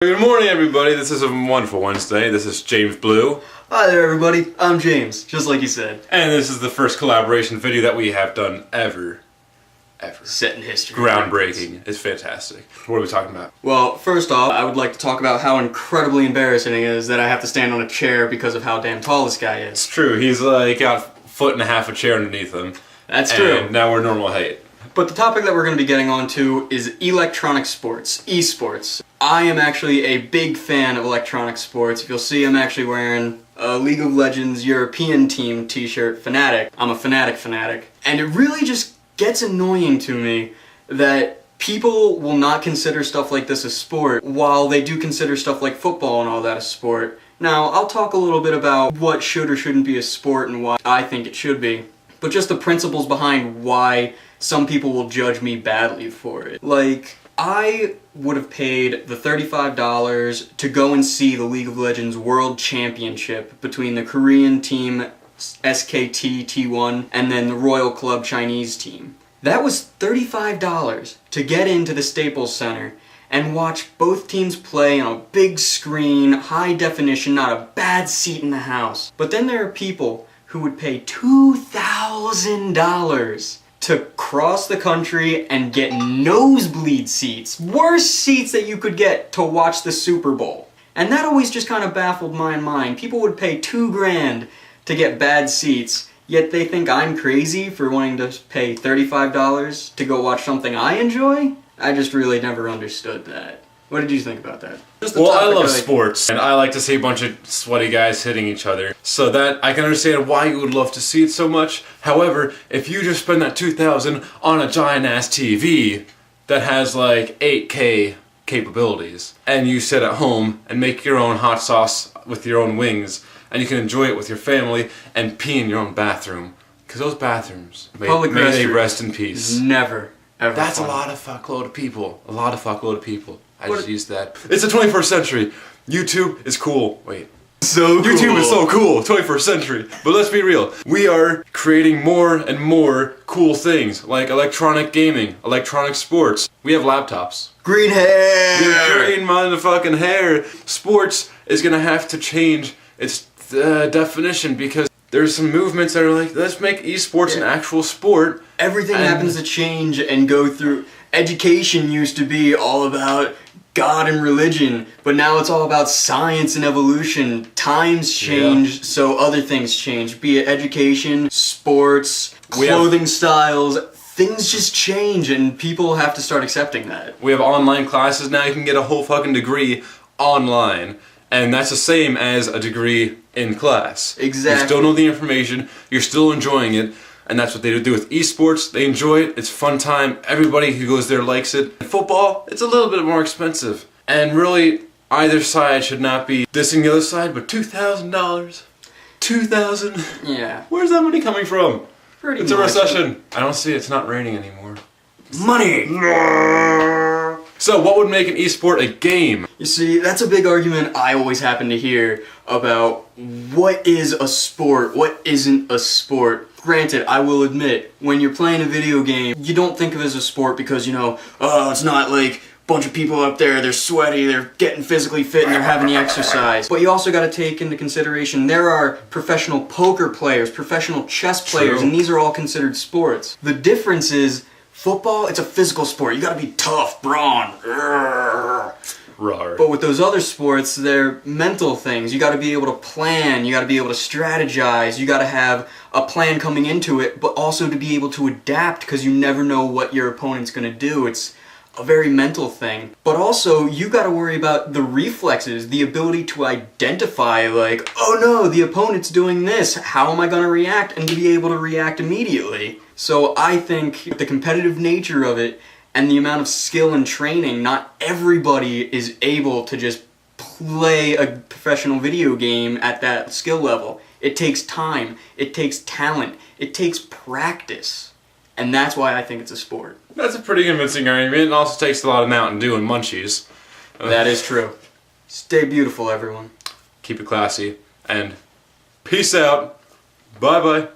Good morning, everybody. This is a wonderful Wednesday. This is James Blue. Hi there, everybody. I'm James, just like you said. And this is the first collaboration video that we have done ever. Set in history. Groundbreaking. It's fantastic. What are we talking about? Well, first off, I would like to talk about how incredibly embarrassing it is that I have to stand on a chair because of how damn tall this guy is. It's true. He's like got a foot and a half of chair underneath him. That's true. And now we're normal height. But the topic that we're going to be getting onto is electronic sports, esports. I am actually a big fan of electronic sports. If you'll see, I'm actually wearing a League of Legends European team t-shirt, Fnatic. I'm a Fnatic. And it really just gets annoying to me that people will not consider stuff like this a sport, while they do consider stuff like football and all that a sport. Now, I'll talk a little bit about what should or shouldn't be a sport and why I think it should be. But just the principles behind why some people will judge me badly for it. Like, I would have paid the $35 to go and see the League of Legends World Championship between the Korean team SKT T1 and then the Royal Club Chinese team. That was $35 to get into the Staples Center and watch both teams play on a big screen, high definition, not a bad seat in the house. But then there are people who would pay $2,000 to cross the country and get nosebleed seats, worst seats that you could get to watch the Super Bowl. And that always just kind of baffled my mind. People would pay $2,000 to get bad seats, yet they think I'm crazy for wanting to pay $35 to go watch something I enjoy? I just really never understood that. What did you think about that? Well, I love sports, and I like to see a bunch of sweaty guys hitting each other, so that I can understand why you would love to see it so much. However, if you just spend that $2,000 on a giant-ass TV that has like 8K capabilities, and you sit at home and make your own hot sauce with your own wings, and you can enjoy it with your family and pee in your own bathroom, because those bathrooms, may they rest in peace. Never, ever. That's fun. A lot of fuckload of people. A lot of fuckload of people. I just used that. It's the 21st century. YouTube is cool. Wait. So cool. YouTube is so cool. 21st century. But let's be real. We are creating more and more cool things, like electronic gaming, electronic sports. We have laptops. Green hair! Green motherfucking hair. Sports is gonna have to change its definition, because there's some movements that are like, let's make esports an actual sport. Everything happens to change and go through. Education used to be all about God and religion, but now it's all about science and evolution. Times change, so other things change. Be it education, sports, clothing styles, things just change, and people have to start accepting that. We have online classes now. You can get a whole fucking degree online, and that's the same as a degree in class. Exactly. You still know the information, you're still enjoying it. And that's what they do with esports. They enjoy it. It's a fun time. Everybody who goes there likes it. Football, it's a little bit more expensive. And really, either side should not be dissing the other side, but $2,000. $2,000? Yeah. Where's that money coming from? Pretty It's much. a recession. I don't see it. It's not raining anymore. Money! So, what would make an esport a game? You see, that's a big argument I always happen to hear about what is a sport, what isn't a sport. Granted, I will admit, when you're playing a video game, you don't think of it as a sport because, you know, oh, it's not like a bunch of people up there, they're sweaty, they're getting physically fit, and they're having the exercise. But you also gotta take into consideration, there are professional poker players, professional chess players, and these are all considered sports. The difference is, football, it's a physical sport. You gotta be tough, brawn. Rawr. But with those other sports, they're mental things. You gotta be able to plan, you gotta be able to strategize, you gotta have a plan coming into it, but also to be able to adapt, because you never know what your opponent's gonna do. It's a very mental thing. But also, you gotta worry about the reflexes, the ability to identify, like, oh no, the opponent's doing this, how am I gonna react? And to be able to react immediately. So I think the competitive nature of it and the amount of skill and training, not everybody is able to just play a professional video game at that skill level. It takes time, it takes talent, it takes practice. And that's why I think it's a sport. That's a pretty convincing argument. It also takes a lot of Mountain Dew and munchies. That is true. Stay beautiful, everyone. Keep it classy, and peace out. Bye-bye.